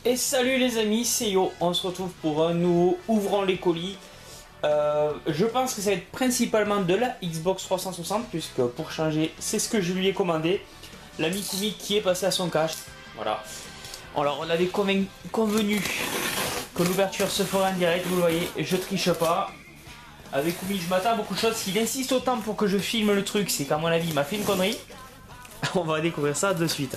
Et salut les amis, c'est Yo, on se retrouve pour un nouveau Ouvrant les colis. Je pense que ça va être principalement de la Xbox 360, puisque pour changer, c'est ce que je lui ai commandé. La Mikumi qui est passée à son cache. Voilà. Alors on avait convenu que l'ouverture se ferait en direct, vous le voyez, je triche pas. Avec Kumi, je m'attends à beaucoup de choses. S'il insiste autant pour que je filme le truc, c'est qu'à mon avis, il m'a fait une connerie. On va découvrir ça de suite.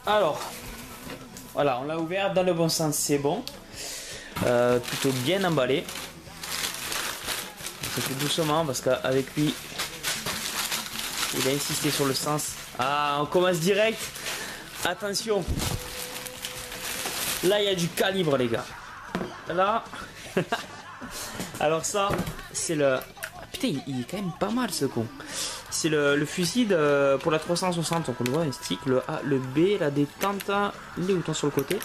Alors, voilà, on l'a ouvert dans le bon sens, c'est bon. Plutôt bien emballé. Ça fait doucement parce qu'avec lui, il a insisté sur le sens. Ah, on commence direct. Attention. Là, il y a du calibre, les gars. Là. Alors ça, c'est le... Ah, putain, il est quand même pas mal, ce con. C'est le fusil pour la 360. Donc on le voit, un stick, le A, le B, la détente, les boutons sur le côté.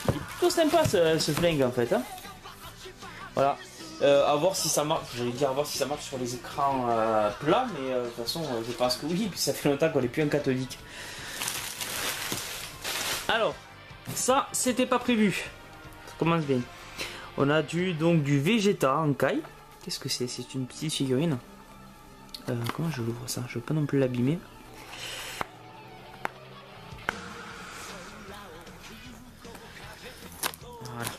Il est plutôt sympa, ce flingue, en fait. Hein. Voilà. À voir si ça marche. J'allais dire à voir si ça marche sur les écrans plats, mais de toute façon, je pense que oui, puis ça fait longtemps qu'on n'est plus en catholique. Alors, ça, c'était pas prévu. Ça commence bien. On a donc du Vegeta en caille. Qu'est-ce que c'est? C'est une petite figurine. Comment je l'ouvre ça? Je veux pas non plus l'abîmer. Voilà.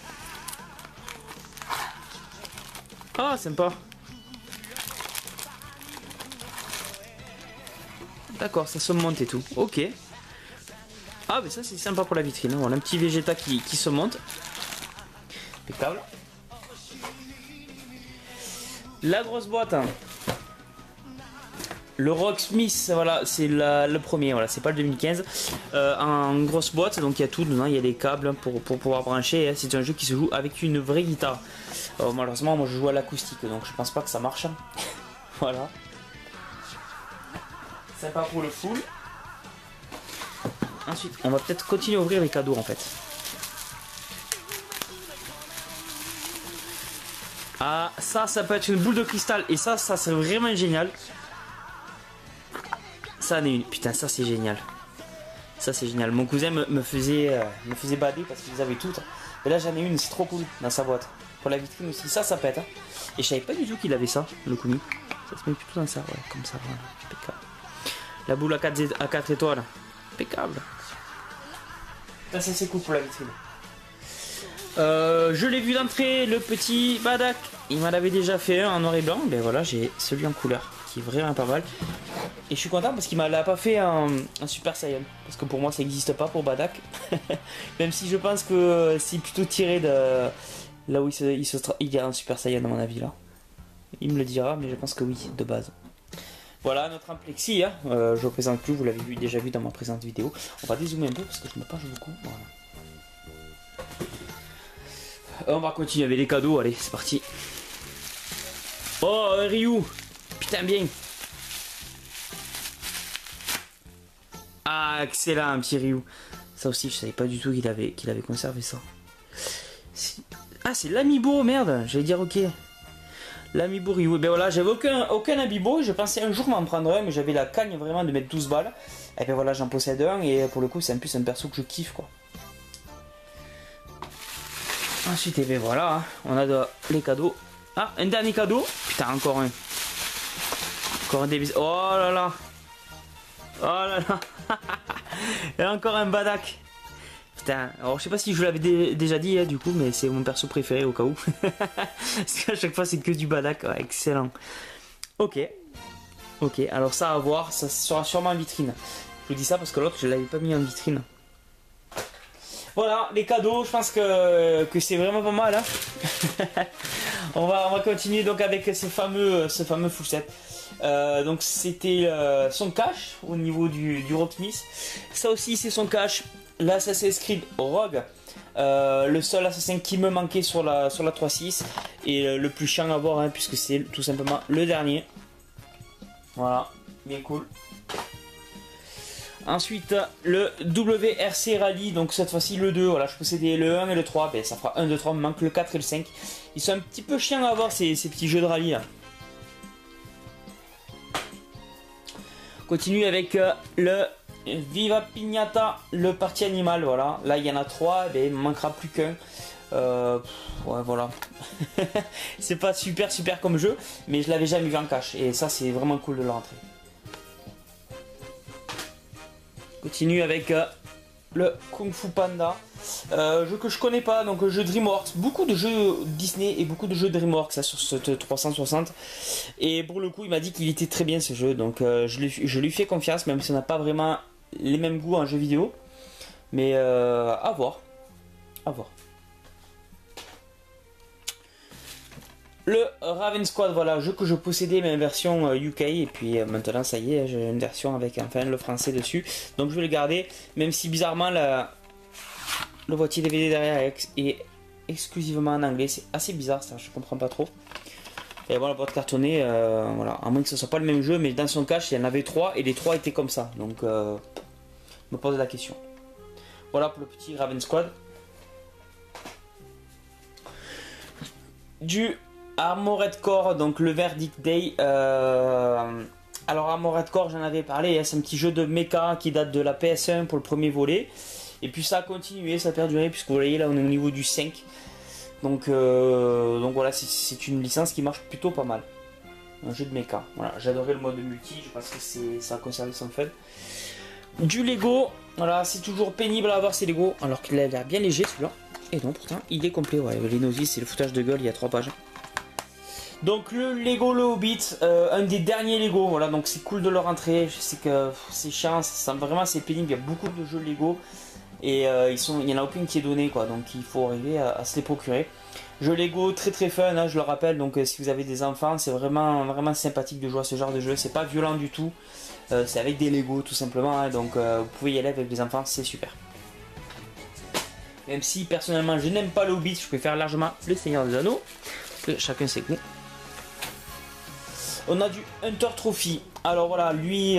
Ah, sympa. D'accord, ça se monte et tout. Ok. Ah, mais ça c'est sympa pour la vitrine. On a un petit Vegeta qui se monte. Impeccable. La grosse boîte. Hein. Le Rocksmith, voilà, c'est le premier. Voilà, c'est pas le 2015. En grosse boîte, donc il y a tout dedans. Il y a des câbles pour pouvoir brancher. Hein. C'est un jeu qui se joue avec une vraie guitare. Malheureusement, moi je joue à l'acoustique, donc je pense pas que ça marche. Voilà. Sympa pour le full. Ensuite, on va peut-être continuer à ouvrir les cadeaux en fait. Ah, ça peut être une boule de cristal. Et ça c'est vraiment génial. Ça en est une. Putain, ça c'est génial. Ça c'est génial. Mon cousin me faisait bader parce qu'ils avaient toutes. Et là j'en ai une, c'est trop cool dans sa boîte. Pour la vitrine aussi, ça pète. Hein. Et je savais pas du tout qu'il avait ça, le Kumi. Ça se met plutôt dans ça, ouais, comme ça, voilà. Impeccable. La boule à 4 étoiles. Impeccable. Ça c'est cool pour la vitrine. Je l'ai vu d'entrée, le petit Badak. Il m'en avait déjà fait un en noir et blanc. Ben voilà, j'ai celui en couleur qui est vraiment pas mal. Et je suis content parce qu'il m'a pas fait un Super Saiyan. Parce que pour moi ça n'existe pas pour Badak. Même si je pense que c'est plutôt tiré de là où il y a un Super Saiyan à mon avis là. Il me le dira, mais je pense que oui, de base. Voilà notre amplexi, hein. Je ne présente plus, vous l'avez déjà vu dans ma présente vidéo. On va dézoomer un peu parce que je me penche beaucoup. Voilà. On va continuer avec les cadeaux, allez, c'est parti. Oh, Ryu. Putain, bien. Ah, excellent, un petit Ryu. Ça aussi, je savais pas du tout qu'il avait conservé ça. Ah, c'est l'Amiibo, merde. J'allais dire, ok. L'Amiibo Ryu. Ben voilà, j'avais aucun Amiibo. Je pensais un jour m'en prendre un, mais j'avais la cagne vraiment de mettre 12 balles. Et ben voilà, j'en possède un. Et pour le coup, c'est en plus un perso que je kiffe, quoi. Ensuite, et ben voilà, hein, on a les cadeaux. Ah, un dernier cadeau. Putain, encore un. Encore un Davis. Oh là là. Oh là là. Et encore un Badak. Putain, alors je sais pas si je vous l'avais déjà dit, hein, du coup, mais c'est mon perso préféré au cas où. Parce qu'à chaque fois, c'est que du Badak. Ouais, excellent. Ok. Ok, alors ça à voir, ça sera sûrement en vitrine. Je vous dis ça parce que l'autre, je l'avais pas mis en vitrine. Voilà, les cadeaux, je pense que c'est vraiment pas mal. Hein. on va continuer donc avec ce fameux full set. Donc c'était son cache au niveau du Rocksmith. Ça aussi c'est son cache. L'Assassin's Creed Rogue. Le seul assassin qui me manquait sur la 3.6. Et le plus chiant à voir, hein, puisque c'est tout simplement le dernier. Voilà, bien cool. Ensuite, le WRC Rally, donc cette fois-ci le 2, voilà, je possédais le 1 et le 3, ben, ça fera 1, 2, 3, il me manque le 4 et le 5. Ils sont un petit peu chiants à avoir ces petits jeux de rallye là. Continue avec le Viva Pignata, le parti animal, voilà. Là il y en a 3, ben, il ne manquera plus qu'un. Ouais, voilà. C'est pas super comme jeu, mais je l'avais jamais vu en cache et ça c'est vraiment cool de le rentrer. Continue avec le Kung Fu Panda, jeu que je connais pas, donc jeu DreamWorks, beaucoup de jeux Disney et beaucoup de jeux DreamWorks ça, sur ce 360, et pour le coup il m'a dit qu'il était très bien ce jeu, donc je lui fais confiance, même si on n'a pas vraiment les mêmes goûts en jeu vidéo, mais à voir, à voir. Le Raven Squad, voilà, jeu que je possédais mais en version UK, et puis maintenant ça y est, j'ai une version avec enfin le français dessus, donc je vais le garder, même si bizarrement le boîtier DVD derrière est exclusivement en anglais, c'est assez bizarre ça, je comprends pas trop. Et bon, la boîte cartonnée, voilà, à moins que ce soit pas le même jeu, mais dans son cache il y en avait 3 et les 3 étaient comme ça, donc je me pose la question. Voilà pour le petit Raven Squad. Du Armored Core, donc le Verdict Day. Alors Armored Core, j'en avais parlé, hein, c'est un petit jeu de mecha qui date de la PS1 pour le premier volet. Et puis ça a continué, ça a perduré, puisque vous voyez là on est au niveau du 5. Donc voilà, c'est une licence qui marche plutôt pas mal. Un jeu de mecha. Voilà, j'adorais le mode multi, je pense que ça a conservé son fun. Du Lego, voilà, c'est toujours pénible à avoir ces Lego, alors qu'il a l'air bien léger celui-là. Et non, pourtant il est complet, ouais, les novices et le foutage de gueule, il y a 3 pages. Donc le Lego le Hobbit, un des derniers Lego, voilà, donc c'est cool de le rentrer, je sais que c'est chiant, vraiment c'est pénible, il y a beaucoup de jeux Lego et il n'y en a aucun qui est donné quoi, donc il faut arriver à se les procurer. Jeu Lego très fun, hein, je le rappelle, donc si vous avez des enfants, c'est vraiment sympathique de jouer à ce genre de jeu, c'est pas violent du tout, c'est avec des Lego tout simplement, hein, donc vous pouvez y aller avec les enfants, c'est super. Même si personnellement je n'aime pas le Hobbit, je préfère largement le Seigneur des Anneaux, parce que chacun ses goûts. On a du Hunter Trophy. Alors voilà, lui,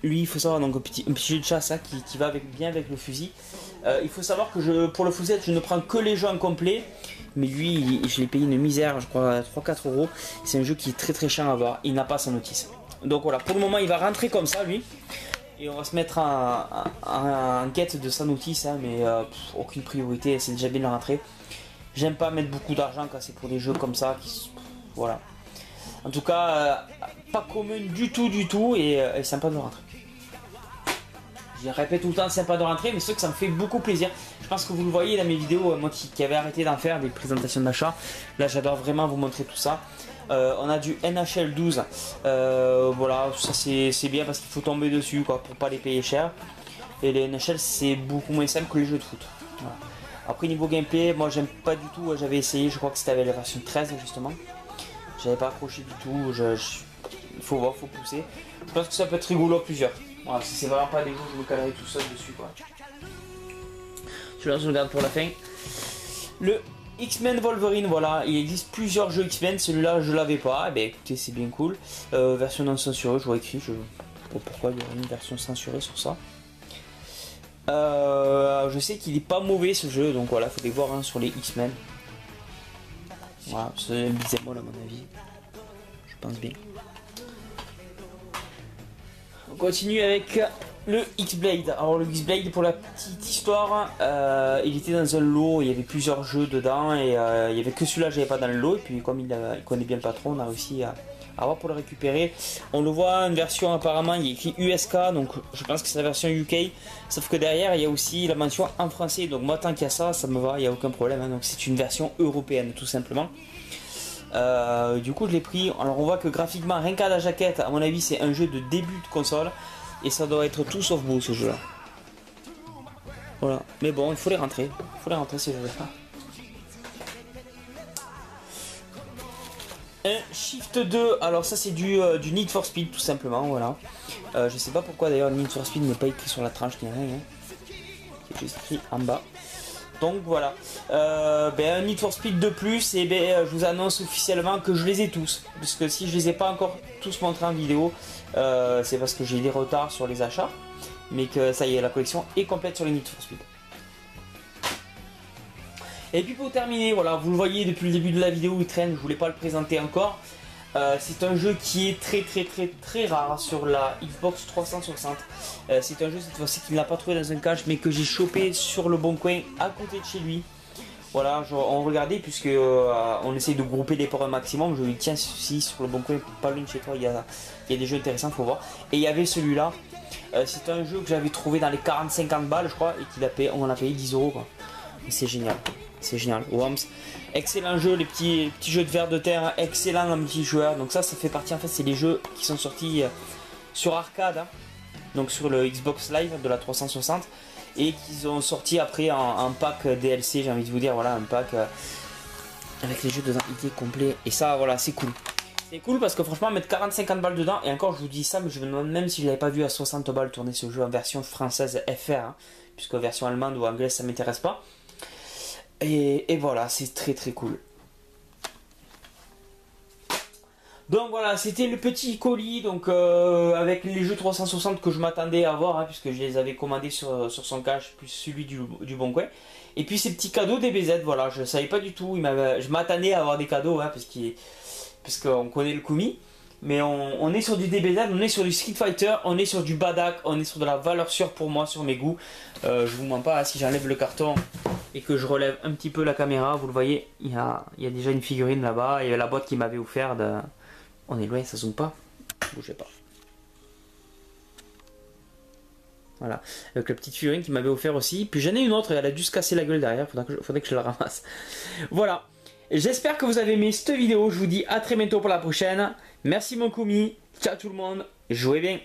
il faut savoir, donc un petit jeu de chasse hein, qui va bien avec le fusil. Il faut savoir que pour le fusil, je ne prends que les jeux en complet. Mais lui, je l'ai payé une misère, je crois 3-4 euros. C'est un jeu qui est très chiant à avoir. Il n'a pas sa notice. Donc voilà, pour le moment, il va rentrer comme ça, lui. Et on va se mettre en quête de sa notice, hein, mais aucune priorité, c'est déjà bien de la rentrer. J'aime pas mettre beaucoup d'argent quand c'est pour des jeux comme ça. Voilà. En tout cas, pas commun du tout et sympa de rentrer. Je répète tout le temps sympa de rentrer, mais c'est que ça me fait beaucoup plaisir. Je pense que vous le voyez dans mes vidéos, moi qui avais arrêté d'en faire des présentations d'achat. Là j'adore vraiment vous montrer tout ça. On a du NHL 12, voilà, ça c'est bien parce qu'il faut tomber dessus quoi, pour pas les payer cher. Et les NHL c'est beaucoup moins simple que les jeux de foot. Voilà. Après niveau gameplay, moi j'aime pas du tout, j'avais essayé, je crois que c'était avec la version 13 justement. J'avais pas accroché du tout, il faut voir, faut pousser. Je pense que ça peut être rigolo à plusieurs. Voilà, si c'est vraiment pas des jeux, je me calerai tout seul dessus quoi. Celui-là je le garde pour la fin. Le X-Men Wolverine, voilà, il existe plusieurs jeux X-Men, celui-là je l'avais pas, eh bien écoutez c'est bien cool. Version non censurée, je vois écrit, je sais pas pourquoi il y a une version censurée sur ça. Je sais qu'il est pas mauvais ce jeu, donc voilà, faut les voir hein, sur les X-Men. Voilà, c'est un beat'em all à mon avis. Je pense bien. On continue avec le X-Blade. Alors le X-Blade, pour la petite histoire, il était dans un lot, il y avait plusieurs jeux dedans et il n'y avait que celui-là que j'avais pas dans le lot. Et puis comme il connaît bien le patron, on a réussi à avoir pour le récupérer. On le voit, une version apparemment, il y a écrit USK, donc je pense que c'est la version UK. Sauf que derrière, il y a aussi la mention en français. Donc moi, tant qu'il y a ça, ça me va, il n'y a aucun problème. Hein. Donc c'est une version européenne, tout simplement. Du coup, je l'ai pris. Alors on voit que graphiquement, rien qu'à la jaquette, à mon avis, c'est un jeu de début de console. Et ça doit être tout sauf beau, ce jeu-là. Voilà. Mais bon, il faut les rentrer. Il faut les rentrer, ces jeux-là. Un Shift 2, alors ça c'est du Need for Speed tout simplement, voilà. Je sais pas pourquoi d'ailleurs Need for Speed n'est pas écrit sur la tranche ni rien, hein. C'est juste écrit en bas. Donc voilà, un Need for Speed de plus, et je vous annonce officiellement que je les ai tous. Parce que si je les ai pas encore tous montrés en vidéo, c'est parce que j'ai des retards sur les achats. Mais que ça y est, la collection est complète sur les Need for Speed. Et puis pour terminer, voilà, vous le voyez depuis le début de la vidéo, il traîne, je voulais pas le présenter encore. C'est un jeu qui est très rare sur la Xbox 360. C'est un jeu cette fois-ci qu'il n'a pas trouvé dans un cache, mais que j'ai chopé sur le bon coin à côté de chez lui. Voilà, on regardait puisque on essaye de grouper les ports un maximum. Je lui dis tiens, si sur le bon coin, pas loin de chez toi, il y a des jeux intéressants, faut voir. Et il y avait celui-là. C'est un jeu que j'avais trouvé dans les 40-50 balles, je crois, et on en a payé 10 euros. C'est génial. C'est génial. Worms, excellent jeu, les petits jeux de vers de terre, excellent en multijoueur. Donc ça fait partie, en fait, c'est les jeux qui sont sortis sur arcade, hein, donc sur le Xbox Live de la 360, et qui ont sorti après en pack DLC, j'ai envie de vous dire, voilà, un pack avec les jeux dedans, il est complet. Et ça, voilà, c'est cool. C'est cool parce que franchement, mettre 40-50 balles dedans, et encore je vous dis ça, mais je me demande même si je l'avais pas vu à 60 balles tourner ce jeu en version française FR, hein, puisque version allemande ou anglaise ça m'intéresse pas. Et voilà, c'est très cool. Donc voilà, c'était le petit colis, donc avec les jeux 360 que je m'attendais à avoir, hein, puisque je les avais commandés sur son cache, plus celui du Bon Coin. Et puis ces petits cadeaux DBZ, voilà, je savais pas du tout, je m'attendais à avoir des cadeaux, hein, parce qu'on connaît le Kumi. Mais on est sur du DBZ, on est sur du Street Fighter, on est sur du Badak, on est sur de la valeur sûre pour moi, sur mes goûts. Je vous mens pas, si j'enlève le carton et que je relève un petit peu la caméra, vous le voyez, il y a déjà une figurine là-bas. Il y a la boîte qui m'avait offert de... On est loin, ça zoome pas, bougez pas. Voilà, avec la petite figurine qui m'avait offert aussi. Puis j'en ai une autre, elle a dû se casser la gueule derrière, faudrait que je la ramasse. Voilà. J'espère que vous avez aimé cette vidéo. Je vous dis à très bientôt pour la prochaine. Merci mon Kumi. Ciao tout le monde. Jouez bien.